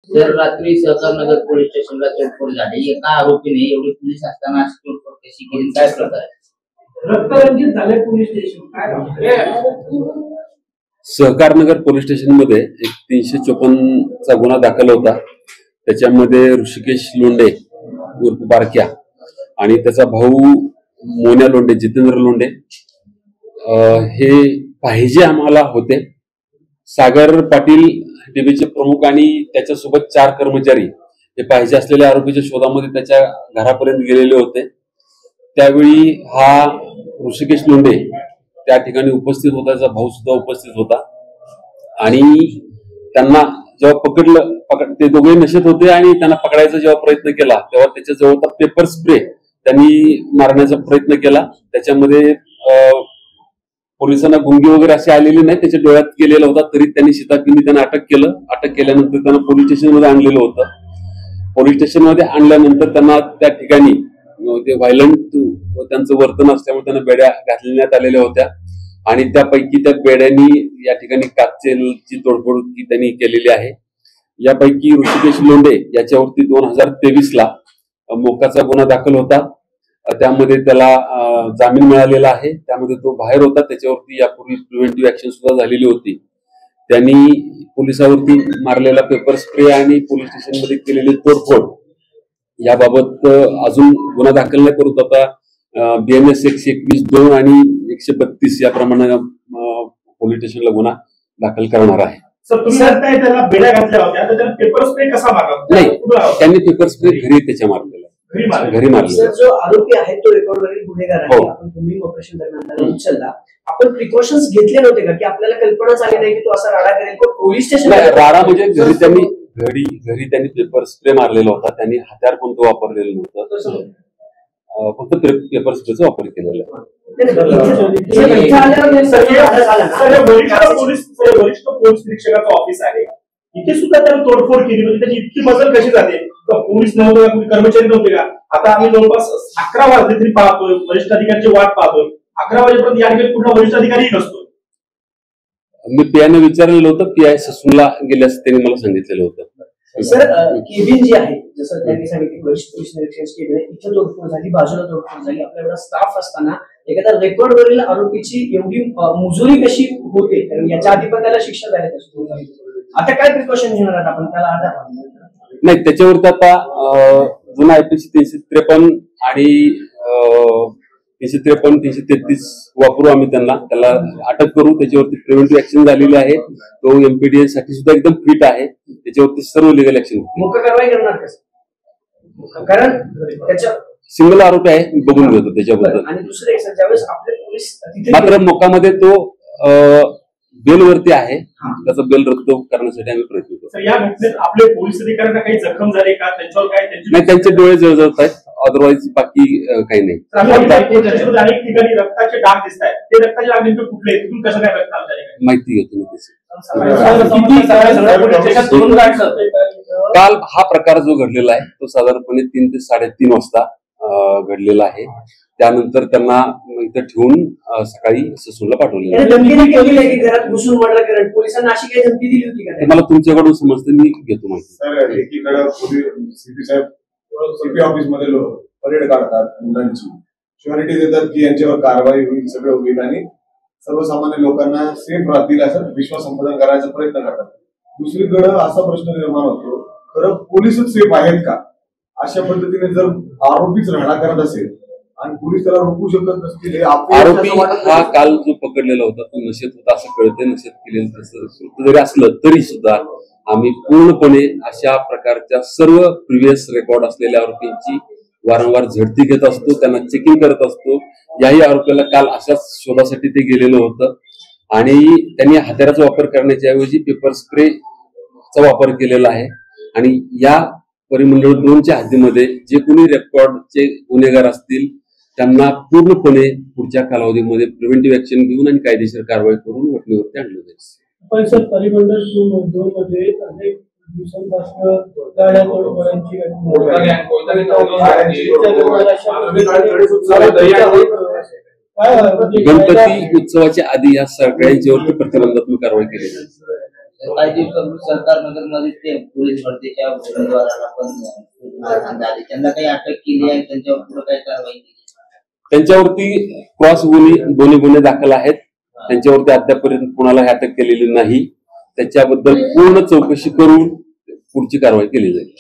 Sir रात्री Sahakarnagar police स्टेशनला तोडफोड झाली, एका आरोपीने एवढी पोलीस असताना अशी तोडफोड कशी केली, काय प्रकार आहे? रक्तरंजित झाले पोलीस स्टेशन काय? सहकारनगर पोलीस स्टेशन मध्ये एक 354 चा गुन्हा दाखल होता। त्याच्यामध्ये ऋषिकेश लोंढे उर्फ बारक्या आणि त्याचा भाऊ मोन्या लोंढे, जितेंद्र लोंढे हे पाहिजे आम्हाला होते। सागर पाटील टीबीचे प्रमुख आणि त्याच्यासोबत 4 कर्मचारी हे पाहिजे असलेल्या आरोपीच्या शोधामध्ये त्याच्या घरापर्यंत गेलेले होते। त्यावेळी हा ऋषिकेश लोंढे त्या ठिकाणी उपस्थित होता, त्याचा भाऊ सुद्धा उपस्थित होता आणि त्यांना जेव्हा पकडलं ते दोघे नशेत होते आणि त्यांना पकडायचा जेव्हा प्रयत्न केला तेव्हा त्याच्या जवळचा पेपर स्प्रे त्यांनी मारण्याचा प्रयत्न केला। त्याच्यामध्ये पोलिसांना गुंगी वगैरे असे आलेले नाही, त्याच्या डोळ्यात गेलेला होता, तरी त्यांनी शिताफीने त्यांना अटक केलं। अटक केल्यानंतर त्यांना पोलीस स्टेशनमध्ये आणलेलं होतं। पोलीस स्टेशनमध्ये आणल्यानंतर त्यांना त्या ठिकाणी ते व्हायलंट त्यांचं वर्तन असल्यामुळे त्यांना बेड्या घालण्यात आलेल्या होत्या आणि त्यापैकी त्या बेड्यांनी या ठिकाणी काचेची तोडफोड त्यांनी केलेली आहे। यापैकी ऋषिकेश लोंढे याच्यावरती 2023 ला मोक्काचा गुन्हा दाखल होता। त्यामध्ये त्याला जामीन मिळालेला आहे। त्यामध्ये तो बाहेर होता, त्याच्यावरती यापूर्वी प्रिव्हेंटिव्ह ऍक्शन सुद्धा झालेली होती। त्यांनी पोलिसांवरती मारलेला पेपर स्प्रे आणि पोलीस स्टेशनमध्ये केलेली तोडफोड याबाबत अजून गुन्हा दाखल नाही, परंतु आता BNS 121(2) आणि 132 याप्रमाणे पोलीस स्टेशनला गुन्हा दाखल करणार आहे। सर तुम्ही म्हणताय त्याला बेड्या घातल्या होत्या, तर त्याला पेपर स्प्रे कसा मारला? नाही, त्यांनी पेपर स्प्रे घरी त्याच्या मारलेला, घरी मारलेला। जो आरोपी आहे तो रेकॉर्डवरील गुन्हेगार आहे। आपण तुम्ही ऑपरेशन दरम्यान उचलला, आपण प्रिकॉशन्स घेतले नव्हते का की आपल्याला कल्पनाच आली नाही की तो असा राडा करेल? पोलीस स्टेशन राडा म्हणजे घरी त्यांनी पेपर स्प्रे मारलेला होता, त्यांनी हत्यार कोणतं वापरलेलं नव्हतं, फक्त पेपर स्प्रेचा वापर केलेला आहे। वरिष्ठ पोलीस निरीक्षकाचं ऑफिस आहे, इथे सुद्धा त्याने तोडफोड केली, म्हणजे त्याची इतकी मजल कशी जाते? पोलीस नव्हते का, कर्मचारी नव्हते का? आता आम्ही जवळपास 11 वाजले तरी पाहतोय, वरिष्ठ अधिकाऱ्यांची वाट पाहतोय, 11 वाजेपर्यंत या ठिकाणी कुठला वरिष्ठ अधिकारीही नसतो। मी पीआयने विचारलेलं होतं, पीआय ससूनला गेल्यास त्यांनी मला सांगितलेलं होतं। सर केबिन जी आहे, जसं त्यांनी सांगितलं वरिष्ठ पोलीस निरीक्षक केबिन आहे, इथे तोडफोड झाली, बाजूला तोडफोड झाली, आपल्याला स्टाफ असताना एखाद्या रेकॉर्डवरील आरोपीची एवढी मुजुरी कशी होते? कारण याच्या आधी पण त्याला शिक्षा झाली असतो, आता काय प्रिकॉशन घेणार आहात आपण त्याला? आता नाही, त्याच्यावरती आता जुना IPC 353 आणि 353, 333 वापरू आम्ही, त्याला अटक करू। त्याच्यावरती प्रिव्हेंटिव्ह ऍक्शन झालेली आहे, तो MPDA साठी सुद्धा एकदम फिट आहे, त्याच्यावरती सर्व लिगल ऍक्शन मोक्का कारवाई करणार कसं? कारण त्याच्या सिंगल आरोपी आहे, बघून घेतो त्याच्याबद्दल। आणि दुसरे ज्यावेळेस आपले पोलीस मात्र मोक्कामध्ये तो बेलवरती आहे, त्याचा बेल रद्द करण्यासाठी आम्ही प्रयत्न करतो। या घटनेत आपले पोलीस अधिकाऱ्यांना काही जखम झाली का? त्यांच्यावर काय नाही, त्यांचे डोळे जळजळत आहेत, अदरवाईज बाकी काही नाही। अनेक ठिकाणी रक्ताचे डाग दिसत आहेत, ते रक्ताचे डाग नेमके कुठले, तिथून कसं काय रक्त आलं माहिती घेतो मी काल हा प्रकार जो घडलेला आहे तो साधारणपणे 3 ते 3:30 वाजता घडलेला आहे। त्यानंतर त्यांना इथं ठेवून सकाळी ससूनला पाठवले। घरात घुसून मर्डर करेल, पोलिसांना अशी काही धमकी दिली होती का? मला तुमच्याकडून समजतं, मी घेतो माहिती। सर एकीकडे सीपी ऑफिस मध्ये परेड काढतात, मुलांची शुअरिटी देतात की यांच्यावर कारवाई होईल, सगळं होईल आणि सर्वसामान्य लोकांना सेफ राहतील असं विश्वास संपादन करायचा प्रयत्न करतात। दुसरीकडे असा प्रश्न निर्माण होतो, खरं पोलीसच सेफ आहेत का? अशा पद्धतीने जर आरोपीच राहणा करत असेल आणि पोलीस त्याला रोखू शकत नसतील, आरोपी हा काल जो पकडलेला होता तो नशेत होता असं कळतंय। नशेत केलेलं जरी असलं तरी सुद्धा आम्ही पूर्णपणे अशा प्रकारच्या सर्व प्रिव्हियस रेकॉर्ड असलेल्या आरोपींची वारंवार झडती घेत असतो, त्यांना चेकिंग करत असतो। याही आरोपीला काल अशाच शोधासाठी ते गेलेलं होतं आणि त्यांनी हत्याराचा वापर करण्याच्या ऐवजी पेपर स्प्रेचा वापर केलेला आहे आणि या परिमंडळ 2च्या हद्दीमध्ये जे कोणी रेकॉर्डचे गुन्हेगार असतील त्यांना पूर्णपणे पुढच्या कालावधीमध्ये प्रिव्हेंटिव्ह ऍक्शन घेऊन आणि कायदेशीर कारवाई करून वटणीवरती आणलं जाईल। पण सर परिमंडळ 2 मध्ये अनेक दिवसांपासून गाड्या तोडफोडांची गणपती उत्सवाच्या आधी या सगळ्यांच्यावरती प्रतिबंधात्मक कारवाई केली जाईल। तर काही दिवसापूर्वी सरकार नगर मध्ये ते पोलीस भरतीच्या उमेदवारांना पण मारहाण झाली, त्यांना काही अटक केली आहे, त्यांच्यावर पुढे काही कारवाई केली? त्यांच्यावरती क्रॉस दोन्ही गुन्हे दाखल आहेत. त्यांच्यावरती अद्यापर्यंत कोणाला अटक केलेली नाही. त्याच्याबद्दल पूर्ण चौकशी करून पुढची कारवाई केली जाईल.